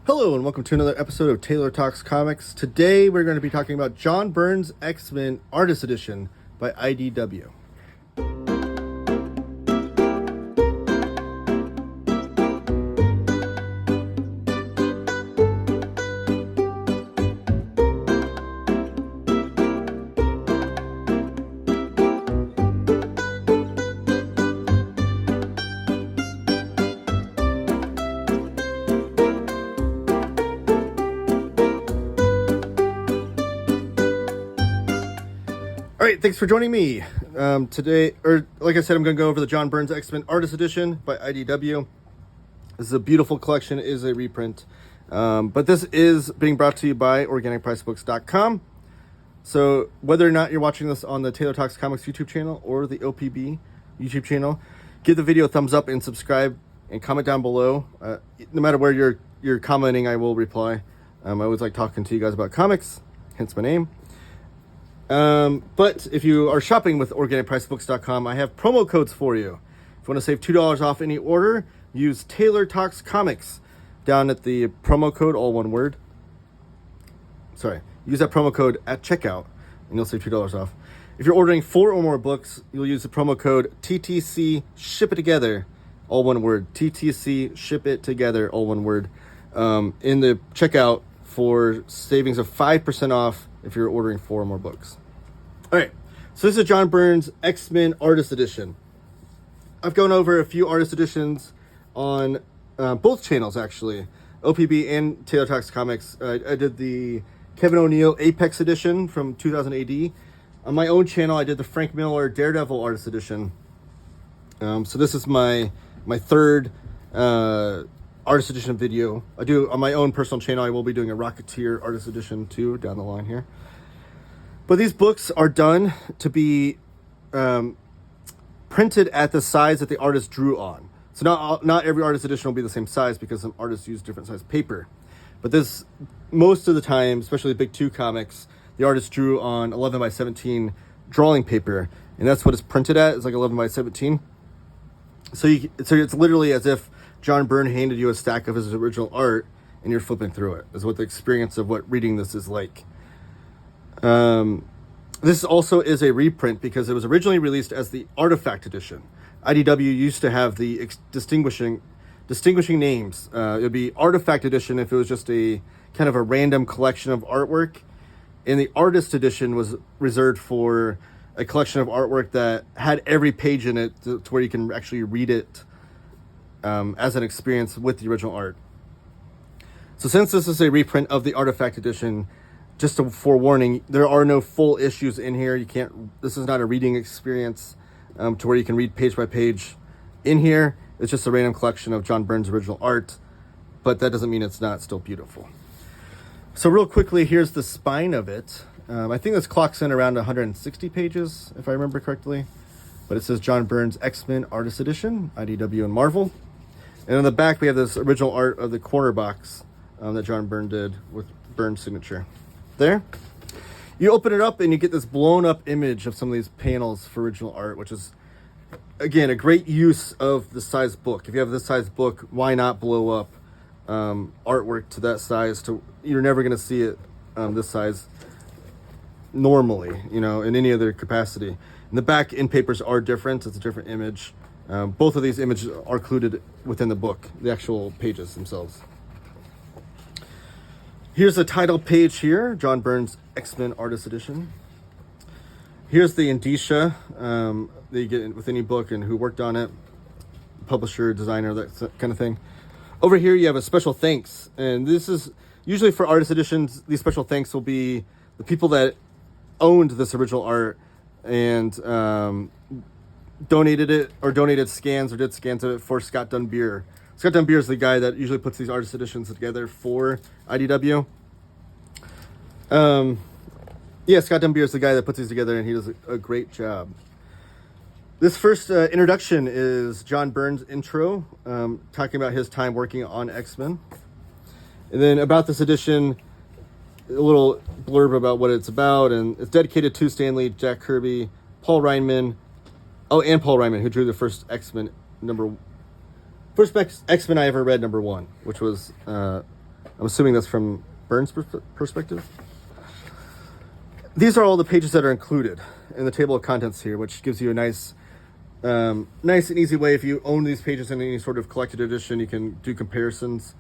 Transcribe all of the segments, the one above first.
Hello and welcome to another episode of Taylor Talks Comics. Today we're going to be talking about John Byrne's X-Men Artist Edition by IDW. All right, thanks for joining me today. Like I said, I'm going to go over the John Byrne's X-Men Artist Edition by IDW. This is a beautiful collection. It is a reprint. But this is being brought to you by organicpricedbooks.com. So whether or not you're watching this on the Taylor Talks Comics YouTube channel or the OPB YouTube channel, give the video a thumbs up and subscribe and comment down below. No matter where you're commenting, I will reply. I always like talking to you guys about comics, hence my name. But if you are shopping with organicpricedbooks.com, I have promo codes for you. If you want to save $2 off any order, use Taylor Talks Comics down at the promo code, all one word. Use that promo code at checkout and you'll save $2 off. If you're ordering 4 or more books, you'll use the promo code TTC Ship It Together, all one word. TTC Ship It Together, all one word. In the checkout for savings of 5% off if you're ordering 4 or more books. All right, so this is John Byrne's X-Men Artist Edition. I've gone over a few artist editions on both channels, actually, OPB and Taylor Talks Comics. I did the Kevin O'Neill Apex Edition from 2000 AD. On my own channel, I did the Frank Miller Daredevil Artist Edition. So this is my third Artist Edition video. I do on my own personal channel. I will be doing a Rocketeer Artist Edition too down the line here. But these books are done to be printed at the size that the artist drew on. So not every Artist Edition will be the same size because some artists use different size paper. But this, most of the time, especially the Big 2 comics, the artist drew on 11 by 17 drawing paper, and that's what it's printed at. It's like 11 by 17. So it's literally as if John Byrne handed you a stack of his original art and you're flipping through it, is what the experience of what reading this is like. This also is a reprint because it was originally released as the Artifact Edition. IDW used to have the distinguishing names. It would be Artifact Edition if it was just a kind of a random collection of artwork, and the Artist Edition was reserved for a collection of artwork that had every page in it to where you can actually read it as an experience with the original art. So since this is a reprint of the Artifact Edition, just a forewarning, there are no full issues in here. This is not a reading experience to where you can read page by page in here. It's just a random collection of John Byrne's original art, but that doesn't mean it's not still beautiful. So real quickly, here's the spine of it. I think this clocks in around 160 pages, if I remember correctly. But it says John Byrne's X-Men Artist Edition, IDW and Marvel. And on the back, we have this original art of the corner box that John Byrne did with Byrne's signature. There. You open it up and you get this blown up image of some of these panels for original art, which is, again, a great use of the size book. If you have this size book, why not blow up artwork to that size? You're never going to see it this size normally, in any other capacity. And the back end papers are different. It's a different image. Both of these images are included within the book, the actual pages themselves. Here's the title page here, John Byrne's X-Men Artist Edition. Here's the indicia that you get with any book and who worked on it, publisher, designer, that kind of thing. Over here you have a special thanks, and this is usually for artist editions. These special thanks will be the people that owned this original art and donated scans or did scans of it for Scott Dunbier. Scott Dunbier is the guy that usually puts these artist editions together for IDW. Scott Dunbier is the guy that puts these together, and he does a great job. This first introduction is John Byrne's intro, talking about his time working on X-Men. And then about this edition, a little blurb about what it's about, and it's dedicated to Stan Lee, Jack Kirby, Paul Reinman, who drew the first X-Men X-Men I ever read, #1, which was I'm assuming that's from Byrne's perspective. These are all the pages that are included in the table of contents here, which gives you a nice and easy way. If you own these pages in any sort of collected edition, you can do comparisons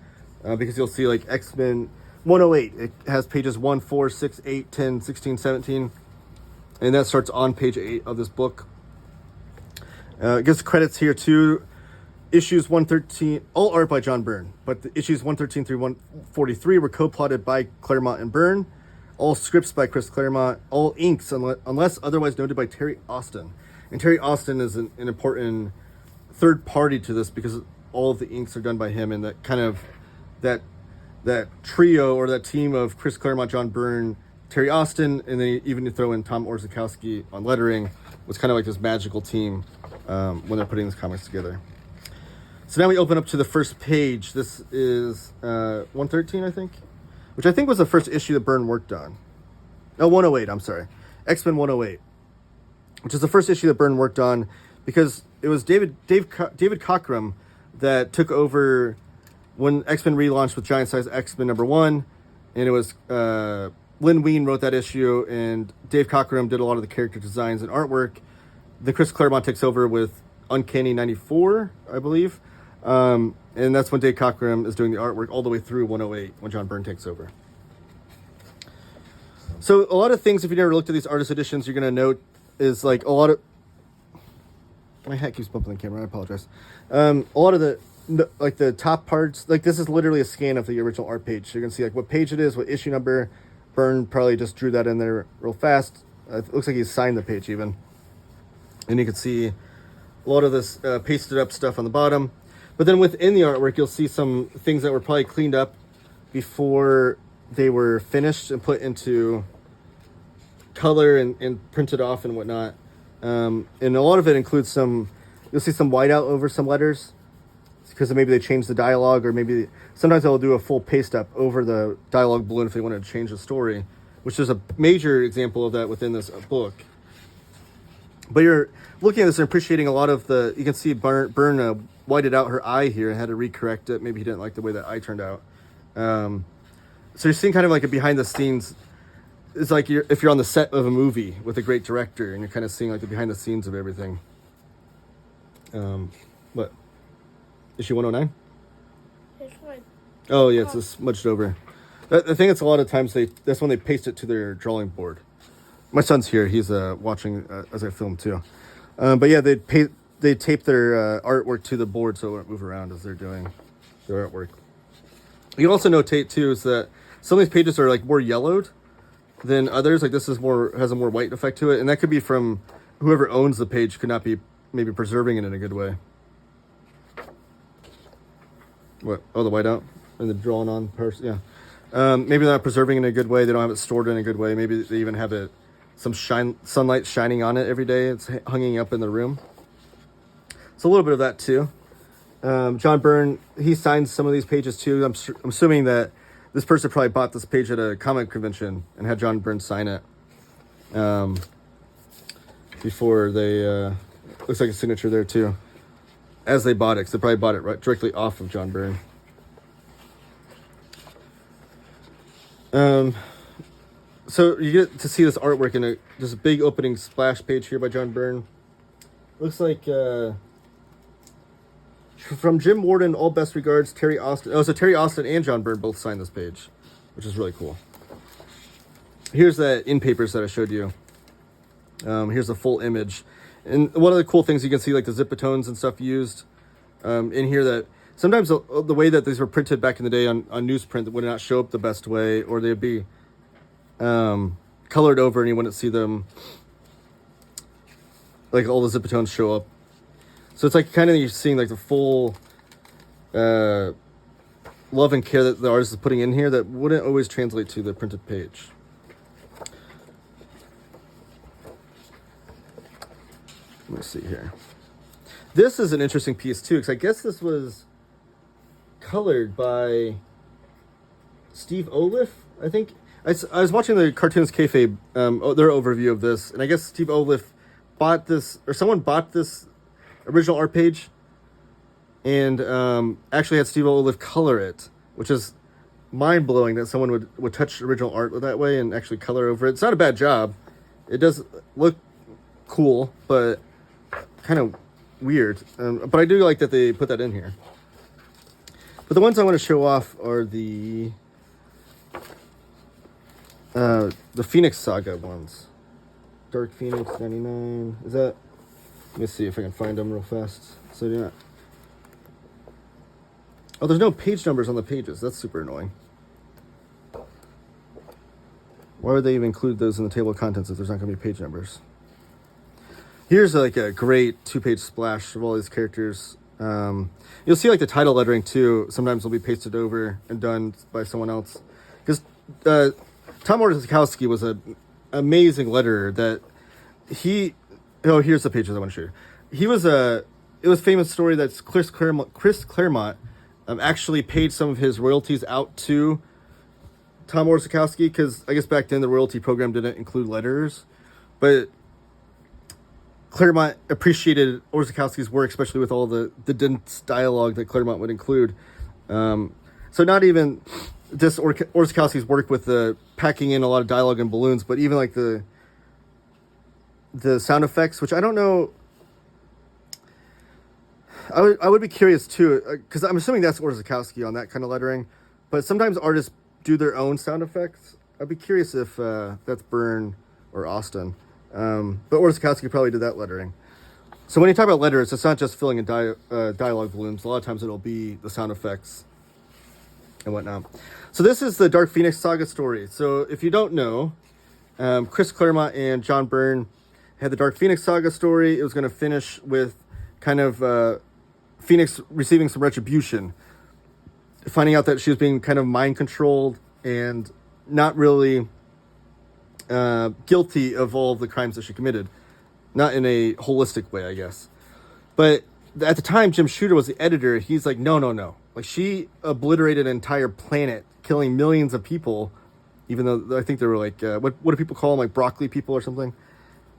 because you'll see like X-Men 108. It has pages 1, 4, 6, 8, 10, 16, 17, and that starts on page 8 of this book. It gives credits here to issues 113, all art by John Byrne, but the issues 113 through 143 were co-plotted by Claremont and Byrne. All scripts by Chris Claremont, all inks, unless otherwise noted by Terry Austin. And Terry Austin is an important third party to this because all of the inks are done by him, and that kind of that trio or that team of Chris Claremont, John Byrne, Terry Austin, and then even you throw in Tom Orzechowski on lettering, was kind of like this magical team when they're putting these comics together. So now we open up to the first page. This is 113, I think, which I think was the first issue that Byrne worked on. No, 108, I'm sorry. X-Men 108, which is the first issue that Byrne worked on because it was David Cockrum that took over when X-Men relaunched with Giant Size X-Men #1, and it was Lynn Wein wrote that issue, and Dave Cockrum did a lot of the character designs and artwork. Then Chris Claremont takes over with Uncanny 94, I believe. And that's when Dave Cockrum is doing the artwork all the way through 108 when John Byrne takes over. So a lot of things, if you never looked at these artist editions, you're going to note is like a lot of... My hat keeps bumping the camera, I apologize. A lot of the top parts, like this is literally a scan of the original art page. So you're going to see like what page it is, what issue number. Byrne probably just drew that in there real fast. It looks like he signed the page even. And you can see a lot of this pasted up stuff on the bottom. But then within the artwork, you'll see some things that were probably cleaned up before they were finished and put into color and printed off and whatnot. And a lot of it includes you'll see some whiteout over some letters because maybe they changed the dialogue, or maybe sometimes they'll do a full paste up over the dialogue balloon if they wanted to change the story, which is a major example of that within this book. But you're looking at this and appreciating a lot of you can see Byrne whited out her eye here and had to recorrect it. Maybe he didn't like the way that eye turned out. So you're seeing kind of like a behind the scenes. It's like if you're on the set of a movie with a great director and you're kind of seeing like the behind the scenes of everything. What? Issue 109? Oh yeah, it's just smudged over. I think it's a lot of times that's when they paste it to their drawing board. My son's here. He's watching as I film too. But yeah, they tape their artwork to the board so it won't move around as they're doing their artwork. You also notate too is that some of these pages are like more yellowed than others. Like this has a more white effect to it, and that could be from whoever owns the page could not be maybe preserving it in a good way. What? Oh, the whiteout and the drawn on person. Yeah. Maybe they're not preserving it in a good way. They don't have it stored in a good way. Maybe they even have it some sunlight shining on it every day. It's hanging up in the room. So a little bit of that too. John Byrne, he signs some of these pages too. I'm assuming that this person probably bought this page at a comic convention and had John Byrne sign it before they. Looks like a signature there too. As they bought it, because they probably bought it right directly off of John Byrne. So you get to see this artwork in just a big opening splash page here by John Byrne. Looks like from Jim Warden, all best regards, Terry Austin. Oh, so Terry Austin and John Byrne both signed this page, which is really cool. Here's that in papers that I showed you. Here's the full image. And one of the cool things you can see, like the zipatones and stuff used in here, that sometimes the way that these were printed back in the day on newsprint would not show up the best way, or they'd be colored over and you wouldn't see them, like all the zipatones show up. So it's like kind of you're seeing like the full love and care that the artist is putting in here that wouldn't always translate to the printed page. Let me see here. This is an interesting piece too, because I guess this was colored by Steve Oliff, I think. I was watching the Cartoons Kayfabe, their overview of this, and I guess Steve Oliff bought this, or someone bought this original art page, and actually had Steve Oliff color it, which is mind-blowing that someone would touch original art that way and actually color over it. It's not a bad job. It does look cool, but kind of weird. But I do like that they put that in here. But the ones I want to show off are the Phoenix Saga ones. Dark Phoenix 99. Is that? Let me see if I can find them real fast. So yeah. Oh, there's no page numbers on the pages. That's super annoying. Why would they even include those in the table of contents if there's not going to be page numbers? Here's like a great 2-page splash of all these characters. You'll see like the title lettering too. Sometimes will be pasted over and done by someone else. Because Tom Orzechowski was an amazing letterer that he... Oh, here's the pages I want to show you. He was a... It was a famous story that Chris Claremont actually paid some of his royalties out to Tom Orzechowski, because I guess back then the royalty program didn't include letterers, but Claremont appreciated Orzechowski's work, especially with all the dense dialogue that Claremont would include. So not even just Orzechowski's work with the packing in a lot of dialogue and balloons, but even like the sound effects, which I don't know. I would be curious too, because I'm assuming that's Orzechowski on that kind of lettering, but sometimes artists do their own sound effects. I'd be curious if that's Byrne or Austin. But Orzechowski probably did that lettering. So when you talk about letters, it's not just filling in dialogue balloons. A lot of times it'll be the sound effects and whatnot. So this is the Dark Phoenix Saga story. So if you don't know, Chris Claremont and John Byrne had the Dark Phoenix Saga story. It was going to finish with kind of Phoenix receiving some retribution, finding out that she was being kind of mind controlled and not really guilty of all of the crimes that she committed. Not in a holistic way, I guess. But at the time, Jim Shooter was the editor. He's like, no. Like, she obliterated an entire planet, killing millions of people, even though I think they were like, what do people call them? Like broccoli people or something?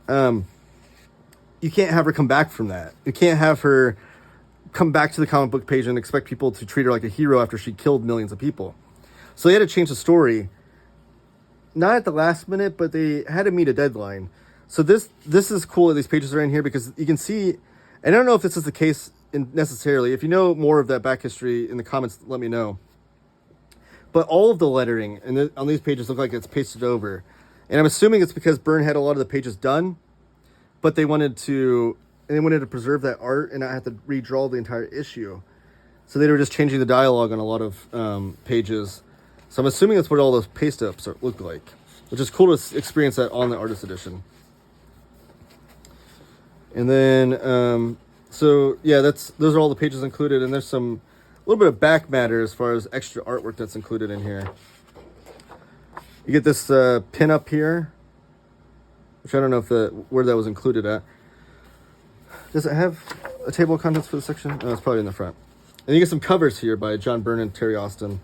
You can't have her come back from that. You can't have her come back to the comic book page and expect people to treat her like a hero after she killed millions of people. So they had to change the story. Not at the last minute, but they had to meet a deadline. So this is cool that these pages are in here, because you can see, and I don't know if this is the case necessarily. If you know more of that back history in the comments, let me know. But all of the lettering on these pages look like it's pasted over. And I'm assuming it's because Byrne had a lot of the pages done, but they wanted to preserve that art and not have to redraw the entire issue. So they were just changing the dialogue on a lot of pages. So I'm assuming that's what all those paste ups look like, which is cool to experience that on the artist edition. And then, so yeah, those are all the pages included, and there's a little bit of back matter as far as extra artwork that's included in here. You get this pin up here, which I don't know where that was included at. Does it have a table of contents for the section? Oh, it's probably in the front. And you get some covers here by John Byrne and Terry Austin.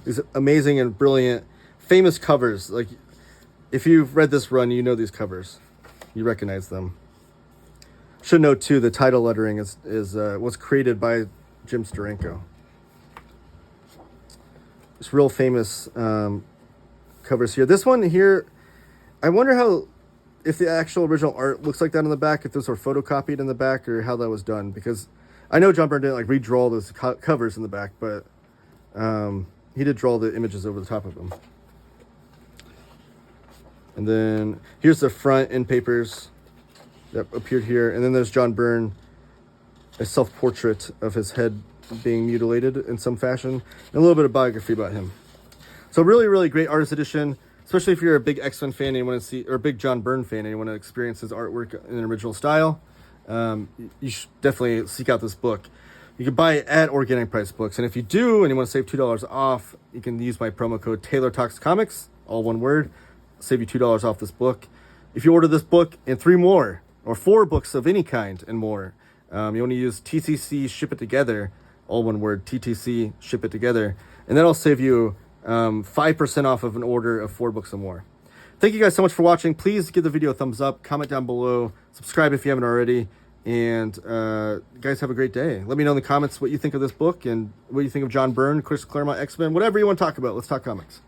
These amazing and brilliant, famous covers. Like, if you've read this run, you know these covers. You recognize them. Should note too, the title lettering was created by Jim Steranko. It's real famous covers here. This one here, I wonder if the actual original art looks like that on the back, if those were photocopied in the back, or how that was done. Because I know John Byrne didn't like redraw those covers in the back, but he did draw the images over the top of them. And then here's the front end papers that appeared here. And then there's John Byrne, a self-portrait of his head being mutilated in some fashion, and a little bit of biography about him. So really, really great artist edition, especially if you're a big X-Men fan and you want to see, or a big John Byrne fan and you want to experience his artwork in an original style. You should definitely seek out this book. You can buy it at Organic Price Books. And if you do and you want to save $2 off, you can use my promo code TaylorTalksComics, all one word, save you $2 off this book. If you order this book and 3 more, or 4 books of any kind and more, you want to use TTC Ship It Together, all one word, TTC Ship It Together, and that'll save you 5% off of an order of 4 books or more. Thank you guys so much for watching. Please give the video a thumbs up, comment down below, subscribe if you haven't already, And guys, have a great day. Let me know in the comments what you think of this book and what you think of John Byrne, Chris Claremont, X-Men, whatever you want to talk about. Let's talk comics.